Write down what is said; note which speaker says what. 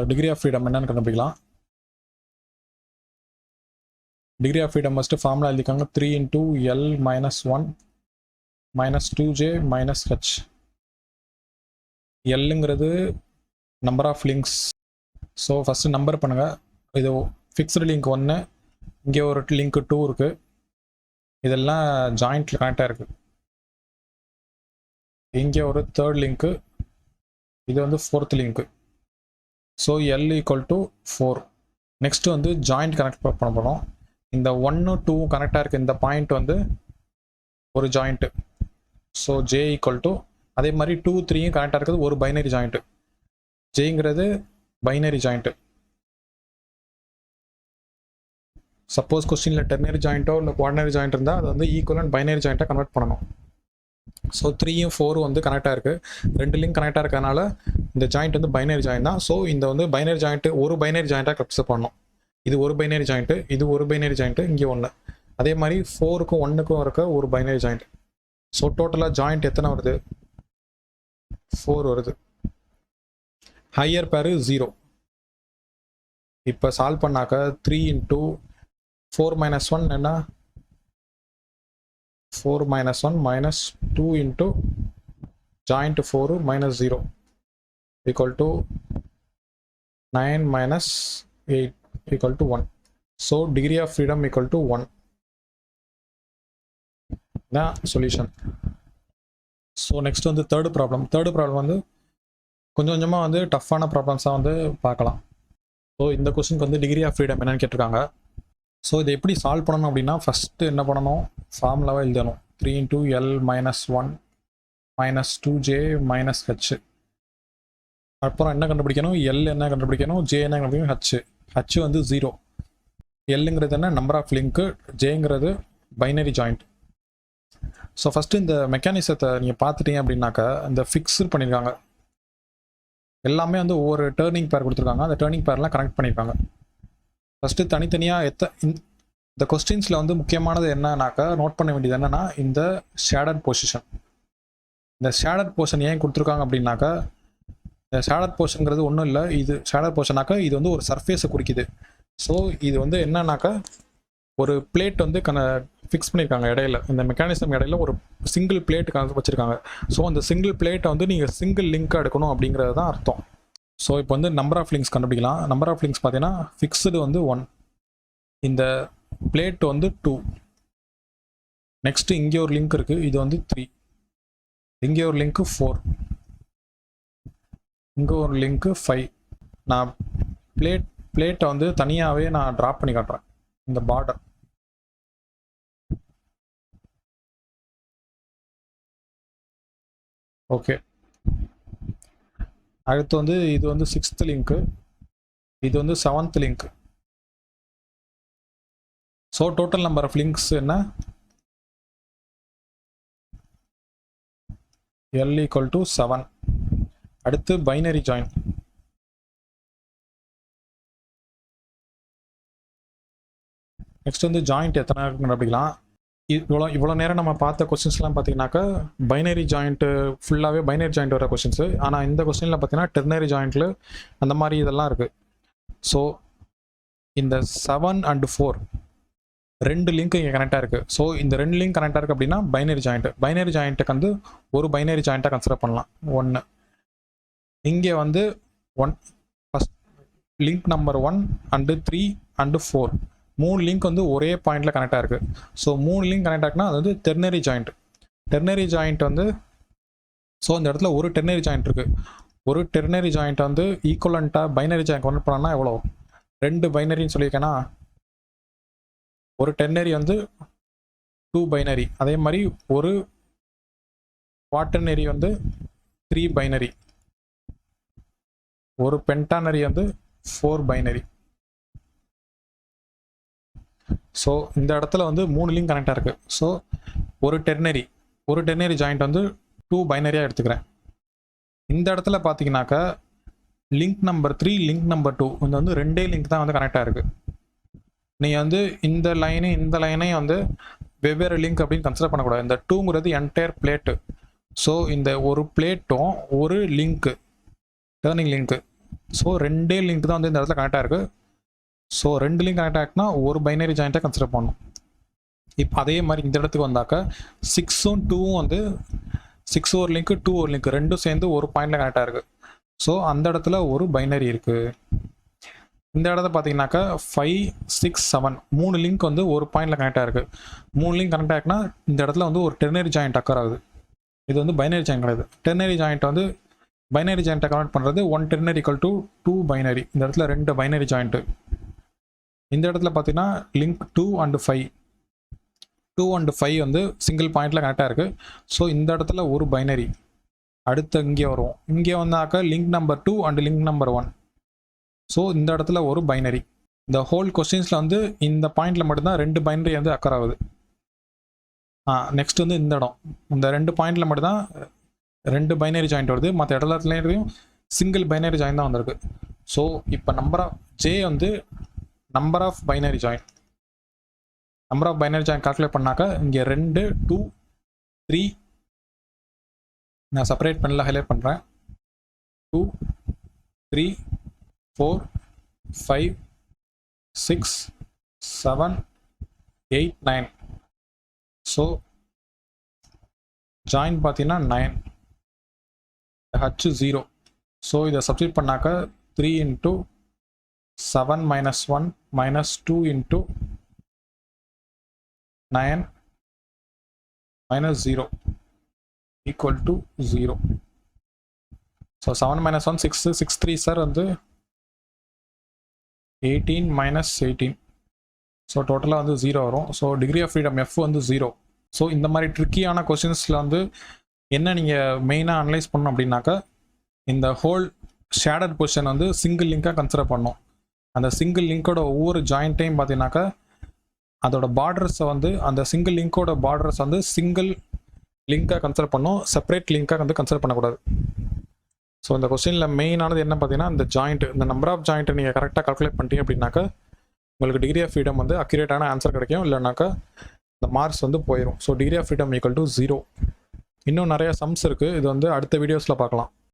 Speaker 1: Degree of freedom என்னன்னு கண்டுபிடிக்கலாம். Degree of freedom first formula எழுதிக்காங்க. 3 into L minus 1 minus 2J minus H. Lங்கிறது number of links. So first number பண்ணுங்கள். இது fixed link 1, இங்கே ஒரு லிங்க் 2 இருக்குது. இதெல்லாம் ஜாயிண்ட்டில் கனெக்டாக இருக்குது. இங்கே ஒரு தேர்ட் லிங்க்கு, இது வந்து fourth link. So L equal to 4. Next வந்து ஜாயிண்ட் கனெக்ட் பண்ண போகிறோம். இந்த 1 2 கனெக்டாக இருக்குது. இந்த பாயிண்ட் வந்து ஒரு joint. So J equal to அதே மாதிரி 2 3 கனெக்டாக இருக்குது ஒரு பைனரி ஜாயிண்ட்டு. ஜேங்கிறது பைனரி ஜாயிண்ட்டு. சப்போஸ் கொஸ்டினில் டெர்னரி ஜாயிண்ட்டோ இல்லை குவார்டினரி ஜாயிண்ட் இருந்தால் அது வந்து ஈக்குவலன்ட் பைனரி ஜாயிண்ட்டாக கன்வெர்ட் பண்ணணும். ஸோ 3 4 வந்து கனெக்டாக இருக்குது. 2 லிங்க் கனெக்டாக இருக்கிறதுனால இந்த ஜாயிண்ட் வந்து பைனரி ஜாயிண்ட் தான். ஸோ இந்த வந்து பைனரி ஜாயிண்ட்டு ஒரு பைனரி ஜாயிண்ட்டாக கன்சிடர் பண்ணணும். இது ஒரு பைனரி ஜாயிண்ட்டு, இது ஒரு பைனரி ஜாயிண்ட்டு, இங்கே ஒன்று. அதே மாதிரி 4க்கும் 1க்கும் இருக்க ஒரு பைனரி ஜாயிண்ட். ஸோ டோட்டலாக ஜாயிண்ட் எத்தனை வருது? 4 வருது. ஹையர் பேரு 0. இப்போ சால்வ் பண்ணாக்க 3 into 4 minus 1 என்ன? 4 minus 1 minus 2 into joint 4 minus 0 equal to 9 minus 8 equal to 1. So degree of freedom equal to 1. The solution. So next on the third problem வந்து கொஞ்சம் கொஞ்சமாக வந்து டஃப்பான ப்ராப்ளம்ஸாக வந்து பார்க்கலாம். ஸோ இந்த கொஸ்டினுக்கு வந்து டிகிரி ஆஃப் ஃப்ரீடம் என்னன்னு கேட்டிருக்காங்க. ஸோ இதை எப்படி சால்வ் பண்ணணும் அப்படின்னா ஃபஸ்ட்டு என்ன பண்ணணும்? ஃபார்முலாவை எழுதணும். 3 into L minus 1 minus 2J minus H. அப்புறம் என்ன கண்டுபிடிக்கணும்? L என்ன கண்டுபிடிக்கணும்? J என்ன கண்டுபிடிக்கணும்? H வந்து 0. Lங்கிறது என்ன? Number of link. Jங்கிறது பைனரி ஜாயிண்ட். ஸோ ஃபஸ்ட்டு இந்த மெக்கானிசத்தை நீங்கள் பார்த்துட்டீங்க அப்படின்னாக்கா இந்த ஃபிக்ஸு பண்ணியிருக்காங்க. எல்லாமே வந்து ஒவ்வொரு டேர்னிங் பேர் கொடுத்துருக்காங்க. அந்த டேர்னிங் பேர்லாம் கனெக்ட் பண்ணியிருக்காங்க. ஃபஸ்ட்டு தனித்தனியாக இந்த கொஸ்டின்ஸில் வந்து முக்கியமானது என்னன்னாக்கா நோட் பண்ண வேண்டியது என்னென்னா இந்த ஷேடட் பொசிஷன். இந்த ஷேடட் போர்ஷன் ஏன் கொடுத்துருக்காங்க அப்படின்னாக்கா இந்த ஷேடட் போர்ஷனுங்கிறது ஒன்றும் இல்லை. இது ஷேடட் போர்ஷனாக்கா இது வந்து ஒரு சர்ஃபேஸை குறிக்குது. ஸோ இது வந்து என்னன்னாக்கா ஒரு பிளேட் வந்து ஃபிக்ஸ் பண்ணியிருக்காங்க இடையில. இந்த மெக்கானிசம் இடையில ஒரு சிங்கிள் பிளேட் வச்சுருக்காங்க. ஸோ அந்த சிங்கிள் பிளேட்டை வந்து நீங்கள் சிங்கிள் லிங்காக எடுக்கணும் அப்படிங்கிறது தான் அர்த்தம். ஸோ இப்போ வந்து நம்பர் ஆஃப் லிங்க்ஸ் கண்டுபிடிக்கலாம். நம்பர் ஆஃப் லிங்க்ஸ் பார்த்தீங்கன்னா ஃபிக்ஸ்டு வந்து 1, இந்த பிளேட் வந்து 2. நெக்ஸ்ட்டு இங்கே ஒரு லிங்க் இருக்குது, இது வந்து 3. இங்கே ஒரு லிங்க்கு 4, இங்கே ஒரு லிங்க்கு 5. நான் பிளேட்டை வந்து தனியாகவே நான் ட்ராப் பண்ணி காட்டுறேன். இந்த பார்டர் ஓகே. அடுத்து வந்து இது வந்து 6th லிங்க்கு, இது வந்து 7th link. So total number of links என்ன? L equal to 7. அடுத்து பைனரி ஜாயின். நெக்ஸ்ட் வந்து ஜாயிண்ட் எத்தனை கண்டுபிடிக்கலாம். இவ்வளோ நேரம் நம்ம பார்த்த கொஸ்டின்ஸ்லாம் பார்த்தீங்கன்னாக்கா பைனரி ஜாயிண்ட்டு ஃபுல்லாகவே பைனரி ஜாயிண்ட் வர கொஸ்டின்ஸு. ஆனால் இந்த கொஸ்டினில் பார்த்தீங்கன்னா டெர்னரி ஜாயிண்ட்டில் அந்த மாதிரி இதெல்லாம் இருக்குது. ஸோ இந்த 7 and 4 2 லிங்க் இங்கே கனெக்டாக இருக்குது. ஸோ இந்த 2 லிங்க் கனெக்டாக இருக்குது அப்படின்னா பைனரி ஜாயிண்ட்டு. பைனரி ஜாயிண்ட்டுக்கு வந்து ஒரு பைனரி ஜாயிண்ட்டாக கன்சிடர் பண்ணலாம். 1 இங்கே வந்து 1 first link number 1 and 3 and 4 3 link வந்து ஒரே பாயிண்டில் கனெக்டாக இருக்குது. ஸோ 3 லிங்க் கனெக்ட் ஆகுனா அது வந்து டெர்னரி ஜாயிண்ட். டெர்னரி ஜாயிண்ட் வந்து ஸோ இந்த இடத்துல ஒரு டெர்னரி ஜாயிண்ட் இருக்குது. ஒரு டெர்னரி ஜாயிண்ட் வந்து ஈக்குவலண்ட்டாக பைனரி ஜாயிண்ட் கன்வெர்ட் பண்ணோன்னா எவ்வளோ? 2 பைனரின்னு சொல்லியிருக்கேன்னா ஒரு டெர்னரி வந்து 2 பைனரி. அதே மாதிரி ஒரு குவாட்டர்னரி வந்து 3 பைனரி. ஒரு பென்டானரி வந்து 4 பைனரி. ஸோ இந்த இடத்துல வந்து 3 லிங்க் கனெக்டாக இருக்குது. ஸோ ஒரு டெர்னரி ஜாயிண்ட் வந்து 2 பைனரியாக எடுத்துக்கிறேன். இந்த இடத்துல பார்த்தீங்கன்னாக்கா லிங்க் நம்பர் 3 லிங்க் நம்பர் 2 இந்த வந்து 2 லிங்க் தான் வந்து கனெக்டாக இருக்குது. நீங்கள் வந்து இந்த லைனையும் வந்து வெவ்வேறு லிங்க் அப்படின்னு கன்சிடர் பண்ணக்கூடாது. இந்த 2ங்கிறது என்டையர் பிளேட்டு. ஸோ இந்த ஒரு பிளேட்டும் ஒரு லிங்க்கு டேர்னிங் லிங்க்கு ஸோ ரெண்டே லிங்க் தான் வந்து இந்த இடத்துல கனெக்ட் ஆகிருக்கு. ஸோ 2 லிங்க் கனெக்ட் ஆகிட்டுனா ஒரு பைனரி ஜாயிண்ட்டாக கன்சிடர் பண்ணணும். இப்போ அதே மாதிரி இந்த இடத்துக்கு வந்தாக்க 6ம் 2ம் வந்து 6 ஒரு லிங்க் 2 ஒரு லிங்க் ரெண்டும் சேர்ந்து ஒரு பாயிண்டில் கனெக்ட் ஆகிருக்கு. ஸோ அந்த இடத்துல ஒரு பைனரி இருக்குது. இந்த இடத்த பார்த்தீங்கன்னாக்கா 5 6 7 3 லிங்க் வந்து ஒரு பாயிண்டில் கனெக்ட் ஆகிருக்கு. 3 லிங்க் கனெக்ட் ஆகிருக்குன்னா இந்த இடத்துல வந்து ஒரு டெர்னரி ஜாயிண்ட் அக்கர் ஆகுது. இது வந்து பைனரி ஜாயிண்ட் கிடையாது. டெர்னரி ஜாயிண்ட் வந்து பைனரி ஜாயிண்ட்டை கனெக்ட் பண்ணுறது 1 டெர்னரி ஈக்குவல் டு 2 பைனரி. இந்த இடத்துல 2 பைனரி ஜாயிண்ட்டு. இந்த இடத்துல பார்த்தீங்கன்னா லிங்க் 2 and 5 2 and 5 வந்து சிங்கிள் பாயிண்டில் கனெக்டாக இருக்குது. ஸோ இந்த இடத்துல ஒரு பைனரி. அடுத்து இங்கே வருவோம். இங்கே வந்தாக்க link number 2 and link number 1. So இந்த இடத்துல ஒரு பைனரி. இந்த ஹோல் கொஸ்டின்ஸில் வந்து இந்த பாயிண்டில் மட்டும்தான் 2 பைனரி வந்து அக்கர் ஆகுது. நெக்ஸ்ட் வந்து இந்த இடம் இந்த 2 பாயிண்டில் மட்டும்தான் 2 பைனரி ஜாயிண்ட் வருது. மற்ற இடத்துலையும் சிங்கிள் பைனரி ஜாயின் தான் வந்திருக்கு. ஸோ இப்போ நம்பர் ஆஃப் ஜே வந்து number of binary join. Number of binary join calculate பண்ணாக்க இங்கே 2 2 3 நான் செப்பரேட் பண்ணல ஹைலைட் பண்ணுறேன். 2 3 4 5 6 7 8 9. ஸோ ஜாயின் பார்த்தீங்கன்னா 9 ஹச் 0. ஸோ இதை சப்ஸ்டிட் பண்ணாக்க 3 into 7 minus 1 minus 2 into 9 minus 0 equal to 0. So 7 minus 1 6 6 3 sir வந்து 18 minus 18. ஸோ டோட்டலாக வந்து 0 வரும். So degree of freedom F வந்து 0. ஸோ இந்த மாதிரி ட்ரிக்கியான கொஸ்டின்ஸில் வந்து என்ன நீங்கள் மெயினாக அனலைஸ் பண்ணணும் அப்படின்னாக்கா இந்த ஹோல் ஷேடட் பொசிஷன் வந்து சிங்கிள் லிங்காக கன்சிடர் பண்ணணும். அந்த சிங்கிள் லிங்கோட ஒவ்வொரு ஜாயிண்ட்டையும் பார்த்தீங்கன்னாக்கா அதோட பார்டர்ஸை வந்து அந்த சிங்கிள் லிங்கோட பார்டர்ஸ் வந்து சிங்கிள் லிங்காக கன்சிடர் பண்ணணும். செப்பரேட் லிங்காக வந்து கன்சிடர் பண்ணக்கூடாது. ஸோ இந்த கொஸ்டினில் மெயினானது என்ன பார்த்தீங்கன்னா இந்த ஜாயிண்ட், இந்த நம்பர் ஆஃப் ஜாயிண்ட்டை நீங்கள் கரெக்டாக கால்குலேட் பண்ணிட்டீங்க அப்படின்னாக்கா உங்களுக்கு டிகிரி ஆஃப் ஃப்ரீடம் வந்து அக்யூரேட்டான ஆன்சர் கிடைக்கும். இல்லைனாக்கா இந்த மார்க்ஸ் வந்து போயிடும். So degree of freedom equal to 0. இன்னும் நிறைய சம்ஸ் இருக்குது. இது வந்து அடுத்த வீடியோஸில் பார்க்கலாம்.